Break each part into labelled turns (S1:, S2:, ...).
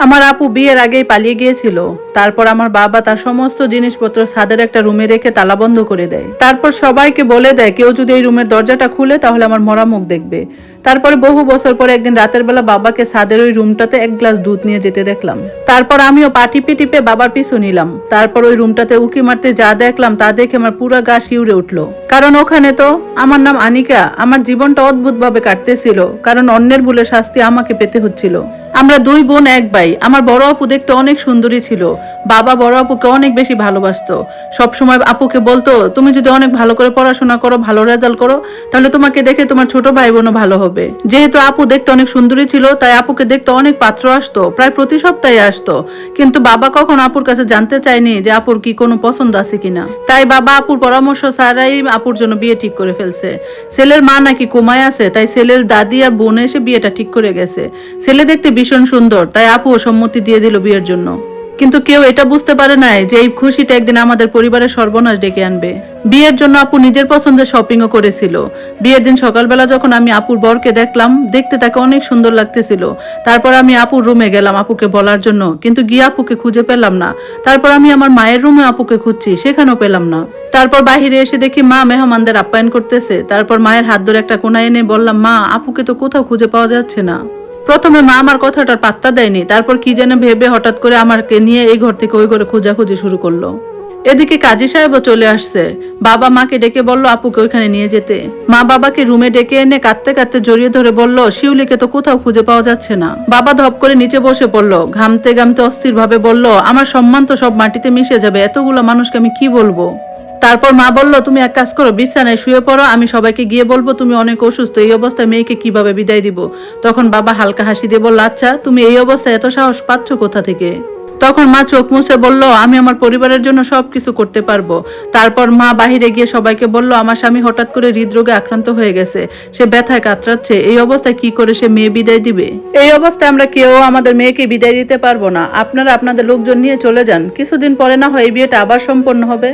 S1: আমার আপু বিয়ের আগেই পালিয়ে গিয়েছিল। তারপর আমার বাবা তার সমস্ত জিনিসপত্র ছাদের একটা রুমে রেখে তালা বন্ধ করে দেয়। তারপর সবাইকে বলে দেয় কেউ যদি এই রুমের দরজাটা খুলে তাহলে আমার মরা মুখ দেখবে। তারপরে বহু বছর পরে একদিন রাতের বেলা বাবাকে ছাদের ওই রুমটাতে এক গ্লাস দুধ নিয়ে যেতে দেখলাম। তারপর আমিও পা টিপে টিপে বাবার পিছু নিলাম। তারপর ওই রুমটাতে উকি মারতে যা দেখলাম তা দেখে আমার পুরো গা শিউরে উঠলো। কারণ ওখানে তো আমার নাম আনিকা। আমার জীবনটা অদ্ভুত ভাবে কাটতেছিল, কারণ অন্যের ভুলে শাস্তি আমাকে পেতে হচ্ছিল। আমরা দুই বোন এক ভাই। আমার বড় আপু দেখতে অনেক সুন্দরী ছিল। বাবা বড় আপুকে অনেক বেশি ভালোবাসতো। সবসময় আপুকে বলতো, তুমি যদি অনেক ভালো করে পড়াশোনা করো, ভালো রেজাল্ট করো, তাহলে তোমাকে দেখে তোমার ছোট ভাই বোনও ভালো হবে। যেহেতু আপু দেখতে অনেক সুন্দরী ছিল, তাই আপুকে দেখতে অনেক পাত্র আসতো, প্রায় প্রতি সপ্তাহে আসতো। কিন্তু বাবা কখন আপুর কাছে জানতে চায়নি যে আপুর কি কোনো পছন্দ আছে কিনা। তাই বাবা আপুর পরামর্শ ছাড়াই আপুর জন্য বিয়ে ঠিক করে ফেলছে। ছেলের মা নাকি কোমায় আছে, তাই ছেলের দাদি আর বোন এসে বিয়েটা ঠিক করে গেছে। ছেলে দেখতে ভীষণ সুন্দর, তাই আপুও সম্মতি দিয়ে দিল বিয়ের জন্য। কিন্তু কেউ এটা বুঝতে পারে নাই যে এই খুশিটা একদিন আমাদের পরিবারের সর্বনাশ ডেকে আনবে। বিয়ের জন্য আপু নিজের পছন্দের শপিংও করেছিল। বিয়ের দিন সকালবেলা যখন আমি আপুর বরকে দেখলাম, দেখতে তাকে অনেক সুন্দর লাগতেছিল। তারপর আমি আপুর রুমে গেলাম আপুকে বলার জন্য, কিন্তু গিয়ে আপুকে খুঁজে পেলাম না। তারপর আমি আমার মায়ের রুমে আপুকে খুঁজছি, সেখানেও পেলাম না। তারপর বাহিরে এসে দেখি মা মেহমানদের আপ্যায়ন করতেছে। তারপর মায়ের হাত ধরে একটা কোনায় এনে বললাম, মা আপুকে তো কোথাও খুঁজে পাওয়া যাচ্ছে না। প্রথমে মা আমার কথাটার পাত্তা দেয়নি। তারপর কি যেন ভেবে হঠাৎ করে আমাকে নিয়ে এই ঘর থেকে ওই ঘরে খোঁজাখুঁজি শুরু করলো। এদিকে কাজী সাহেবও চলে আসছে। বাবা মাকে ডেকে বলল আপুকে ওইখানে নিয়ে যেতে। মা বাবাকে রুমে ডেকে এনে কাঁদতে কাঁদতে জড়িয়ে ধরে বলল, শিউলিকে তো কোথাও খুঁজে পাওয়া যাচ্ছে না। বাবা ধপ করে নিচে বসে পড়লো, ঘামতে ঘামতে অস্থির ভাবে বলল, আমার সম্মান তো সব মাটিতে মিশে যাবে, এতগুলো মানুষকে আমি কি বলবো। তারপর মা বলল, তুমি এক কাজ করো, বিছানায় শুয়ে পড়ো, আমি সবাইকে গিয়ে বলবো তুমি অনেক অসুস্থ, এই অবস্থায় মেয়েকে কিভাবে বিদায় দিব। তখন বাবা হালকা হাসি দিয়ে বলল, আচ্ছা তুমি এই অবস্থায় এত সাহস পাচ্ছ কোথা থেকে। তখন মা চোখ মুছে বলল, আমি আমার পরিবারের জন্য সবকিছু করতে পারবো। তারপর মা বাহিরে গিয়ে সবাইকে বলল, আমার স্বামী হঠাৎ করে হৃদরোগে আক্রান্ত হয়ে গেছে, সে ব্যথায় কাতরাচ্ছে, এই অবস্থায় কি করে সে মেয়ে বিদায় দিবে। এই অবস্থায় আমরা কেউ আমাদের মেয়েকে বিদায় দিতে পারবো না। আপনারা আপনাদের লোকজন নিয়ে চলে যান, কিছুদিন পরে না হয় এই বিয়েটা আবার সম্পন্ন হবে।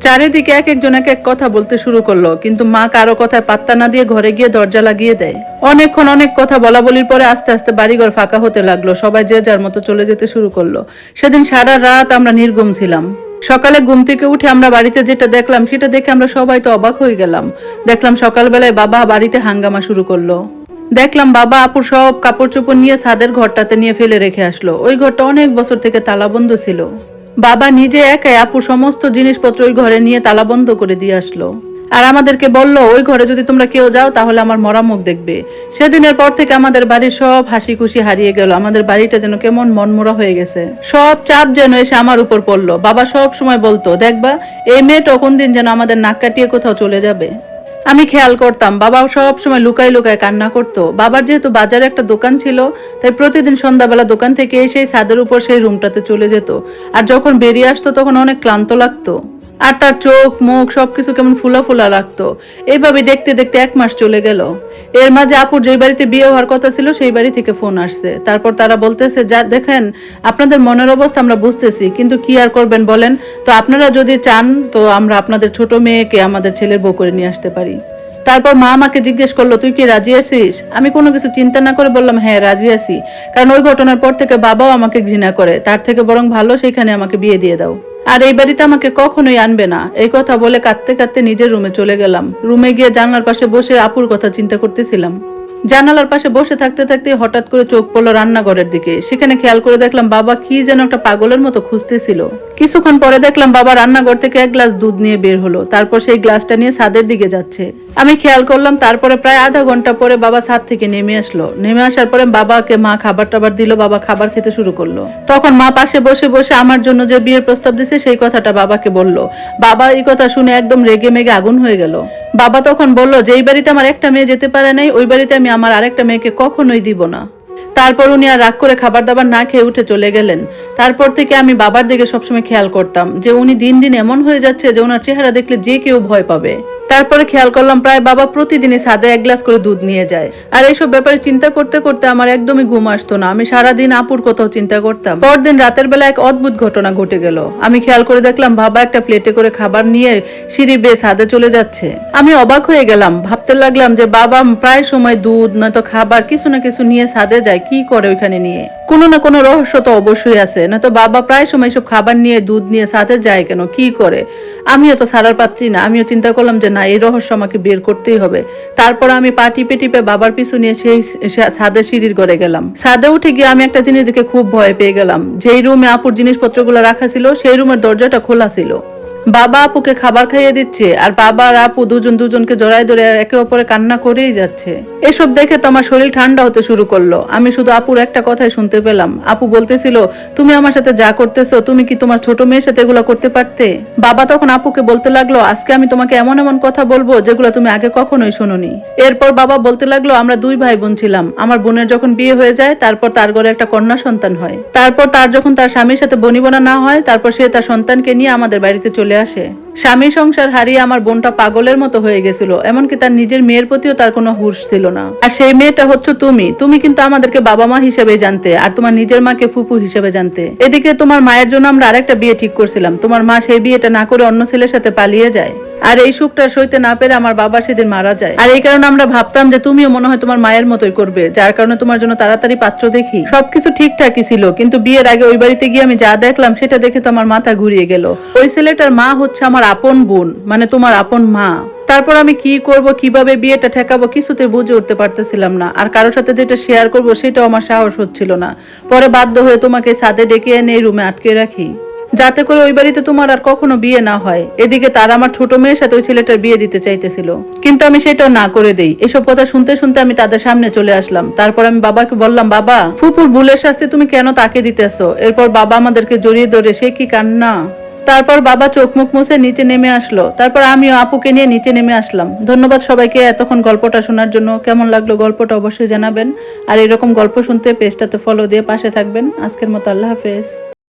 S1: চারিদিকে এক একজন এক এক কথা বলতে শুরু করলো, কিন্তু মা কারো কথায় পাত্তা না দিয়ে ঘরে গিয়ে দরজা লাগিয়ে দেয়। অনেকক্ষণ অনেক কথা বলা বলির পরে আস্তে আস্তে বাড়িঘর ফাঁকা হতে লাগলো। সবাই যে যার মতো চলে যেতে শুরু করলো। সেদিন সারা রাত আমরা নির্ঘুম ছিলাম। সকালে ঘুম থেকে উঠে আমরা বাড়িতে যেটা দেখলাম সেটা দেখে আমরা সবাই তো অবাক হয়ে গেলাম। দেখলাম সকালবেলায় বাবা বাড়িতে হাঙ্গামা শুরু করলো। দেখলাম বাবা আপুর সব কাপড় চোপড় নিয়ে ছাদের ঘরটাতে নিয়ে ফেলে রেখে আসলো। ওই ঘরটা অনেক বছর থেকে তালাবন্ধ ছিল। বাবা নিজে একাই আপুর সমস্ত জিনিসপত্র ওই ঘরে নিয়ে তালা বন্ধ করে দিয়ে আসলো। আর আমাদেরকে বলল, ওই ঘরে যদি তোমরা কেউ যাও তাহলে আমার মরা মুখ দেখবে। সেদিনের পর থেকে আমাদের বাড়ির সব হাসি খুশি হারিয়ে গেল। আমাদের বাড়িটা যেন কেমন মনমরা হয়ে গেছে। সব চাপ যেন এসে আমার উপর পড়লো। বাবা সব সময় বলতো, দেখবা এই মেয়েটা কোন দিন যেন আমাদের নাক কাটিয়ে কোথাও চলে যাবে। আমি খেয়াল করতাম বাবা সব সময় লুকাই লুকায় কান্না করতো। বাবার যেহেতু বাজারে একটা দোকান ছিল, তাই প্রতিদিন সন্ধ্যাবেলা দোকান থেকে এসে ছাদের উপর সেই রুমটাতে চলে যেত। আর যখন বেরিয়ে আসতো তখন অনেক ক্লান্ত লাগতো। আর তার চোখ মুখ সবকিছু কেমন ফুলা ফুলা লাগতো। এইভাবে দেখতে দেখতে 1 মাস চলে গেল। এর মাঝে আপুর যেই বাড়িতে বিয়ে হওয়ার কথা ছিল সেই বাড়ি থেকে ফোন আসছে। তারপর তারা বলতেছে, যা দেখেন আপনাদের মনের অবস্থা আমরা বুঝতেছি, কিন্তু কি আর করবেন বলেন, তো আপনারা যদি চান তো আমরা আপনাদের ছোট মেয়েকে আমাদের ছেলের বউ করে নিয়ে আসতে পারি। তারপর মা আমাকে জিজ্ঞেস করলো, তুই কি রাজি আছিস? আমি কোনো কিছু চিন্তা না করে বললাম, হ্যাঁ রাজি আছি। কারণ ওই ঘটনার পর থেকে বাবাও আমাকে ঘৃণা করে, তার থেকে বরং ভালো সেখানে আমাকে বিয়ে দিয়ে দাও। আর এই বাড়িতে আমাকে কখনোই আনবে না। এই কথা বলে কাঁদতে কাঁদতে নিজের রুমে চলে গেলাম। রুমে গিয়ে জানলার পাশে বসে আপুর কথা চিন্তা করতেছিলাম। জানালার পাশে বসে থাকতে থাকতে হঠাৎ করে চোখ পড়লো রান্নাঘরের দিকে। সেখানে খেয়াল করে দেখলাম বাবা কি যেন একটা পাগলের মতো খুঁজতেছিল। কিছুক্ষণ পরে দেখলাম বাবা রান্নাঘর থেকে 1 গ্লাস দুধ নিয়ে বের হলো। তারপর সেই গ্লাসটা নিয়ে ছাদের দিকে যাচ্ছে। আমি খেয়াল করলাম। তারপরে প্রায় আধা ঘন্টা পরে বাবা ছাদ থেকে নেমে আসলো। নেমে আসার পরে বাবাকে মা খাবার টাবার দিল। বাবা খাবার খেতে শুরু করলো। তখন মা পাশে বসে বসে আমার জন্য যে বিয়ের প্রস্তাব দিছে সেই কথাটা বাবাকে বলল। বাবা এই কথা শুনে একদম রেগে মেগে আগুন হয়ে গেল। বাবা তখন বলল, যে এই বাড়িতে আমার একটা মেয়ে যেতে পারে নাই, ওই বাড়িতে আমি আমার আরেকটা মেয়েকে কখনোই দিব না। তারপর উনি আর রাগ করে খাবার দাবার না খেয়ে উঠে চলে গেলেন। তারপর থেকে আমি বাবার দিকে সবসময় খেয়াল করতাম যে উনি দিন দিন এমন হয়ে যাচ্ছে যে ওনার চেহারা দেখলে যে কেউ ভয় পাবে। তারপরে খেয়াল করলাম প্রায় বাবা প্রতিদিনই ছাদে 1 গ্লাস করে দুধ নিয়ে যায়। আর এইসব ব্যাপারে চিন্তা করতে করতে আমার একদমই ঘুম আসতো না। আমি সারাদিন আপুর কথাও চিন্তা করতাম। পরদিন রাতের বেলা এক অদ্ভুত ঘটনা ঘটে গেল। আমি খেয়াল করে দেখলাম বাবা একটা প্লেটে করে খাবার নিয়ে সিঁড়ি বেয়ে ছাদে চলে যাচ্ছে। আমি অবাক হয়ে গেলাম। ভাবতে লাগলাম যে বাবা প্রায় সময় দুধ নয়তো খাবার কিছু না কিছু নিয়ে ছাদে যায়, কি করে ওইখানে নিয়ে? কোনো না কোনো রহস্য তো অবশ্যই আছে, না তো বাবা প্রায় সময় সব খাবার নিয়ে দুধ নিয়ে ছাদে যায় কেন, কি করে? আমিও তো সারার পাত্রী না, আমিও চিন্তা করলাম যে না, এই রহস্য আমাকে বের করতেই হবে। তারপর আমি পা টিপে টিপে বাবার পিছু নিয়ে সেই ছাদের সিঁড়ির ঘরে গেলাম। ছাদে উঠে গিয়ে আমি একটা জিনিস দেখে খুব ভয় পেয়ে গেলাম। যেই রুমে আপুর জিনিসপত্রগুলো রাখা ছিল সেই রুমের দরজাটা খোলা ছিল। বাবা আপুকে খাবার খাইয়ে দিচ্ছে আর বাবা আর আপু দুজনকে জড়ায় ধরে একে অপরে কান্না করেই যাচ্ছে। এসব দেখে তো আমার শরীর ঠান্ডা হতে শুরু করলো। আমি শুধু আপুর একটা কথাই শুনতে পেলাম। আপু বলতেছিল, তুমি আমার সাথে যা করতেছো, তুমি কি তোমার ছোট মেয়ের সাথে এগুলো করতে পারতে? বাবা তখন আপুকে বলতে লাগলো, আজকে আমি তোমাকে এমন এমন কথা বলবো যেগুলো তুমি আগে কখনোই শোনোনি। এরপর বাবা বলতে লাগলো, আমরা 2 ভাই বোন ছিলাম। আমার বোনের যখন বিয়ে হয়ে যায়, তারপর তার ঘরে একটা কন্যা সন্তান হয়। তারপর তার যখন তার স্বামীর সাথে বনিবনা না হয়, তারপর সে তার সন্তানকে নিয়ে আমাদের বাড়িতে চলে আসে। স্বামী সংসার হারিয়ে আমার বোনটা পাগলের মতো হয়ে গেছিল, এমনকি তার নিজের মেয়ের প্রতিও তার কোনো হুঁশ ছিল না। আর সেই মেয়েটা হচ্ছে তুমি। তুমি কিন্তু আমাদেরকে বাবা মা হিসেবে জানতে আর তোমার নিজের মাকে ফুপু হিসেবে জানতে। এদিকে তোমার মায়ের জন্য আমরা আরেকটা বিয়ে ঠিক করছিলাম। তোমার মা সেই বিয়েটা না করে অন্য ছেলের সাথে পালিয়ে যায়। আর এই সুখটা সইতে না পেরে আমার বাবা সেদিন মারা যায়। আর এই কারণে আমরা ভাবতাম যে তুমিও মনে হয় তোমার মায়ের মতোই করবে, যার কারণে তোমার জন্য তাড়াতাড়ি পাত্র দেখি। সবকিছু ঠিকঠাকই ছিল, কিন্তু বিয়ের আগে ওই বাড়িতে গিয়ে আমি যা দেখলাম সেটা দেখে তো আমার মাথা ঘুরিয়ে গেল। ওই ছেলেটার মা হচ্ছে আমার আপন বোন, মানে তোমার আপন মা। তারপর আমি কি করব, কিভাবে বিয়েটা ঠেকাবো কিছুতে বুঝে উঠতে পারতেছিলাম না। আর কারোর সাথে যেটা শেয়ার করব সেটাও আমার সাহস হচ্ছিল না। পরে বাধ্য হয়ে তোমাকে ছাদে ডেকে এনে এই রুমে আটকে রাখি, যাতে করে ওই বাড়িতে তোমার আর কখনো বিয়ে না হয়। এদিকে তার আমার ছোট মেয়ের সাথে ওই ছেলেটার বিয়ে দিতে চাইতেছিল, কিন্তু আমি সেটাও না করে দেই। এসব কথা শুনতে শুনতে আমি তাদের সামনে চলে আসলাম। তারপর আমি বাবাকে বললাম, বাবা, ফুপুর ভুলের শাস্তি তুমি কেন তাকে দিতেছো? এরপর বাবা আমাদেরকে জড়িয়ে ধরে সে কি কান্না। তারপর বাবা চোখ মুখ মুছে নিচে নেমে আসলো। তারপর আমিও আপুকে নিয়ে নিচে নেমে আসলাম। ধন্যবাদ সবাইকে এতক্ষণ গল্পটা শোনার জন্য। কেমন লাগলো গল্পটা অবশ্যই জানাবেন। আর এরকম গল্প শুনতে পেজটাতে ফলো দিয়ে পাশে থাকবেন। আজকের মতো আল্লাহ হাফেজ।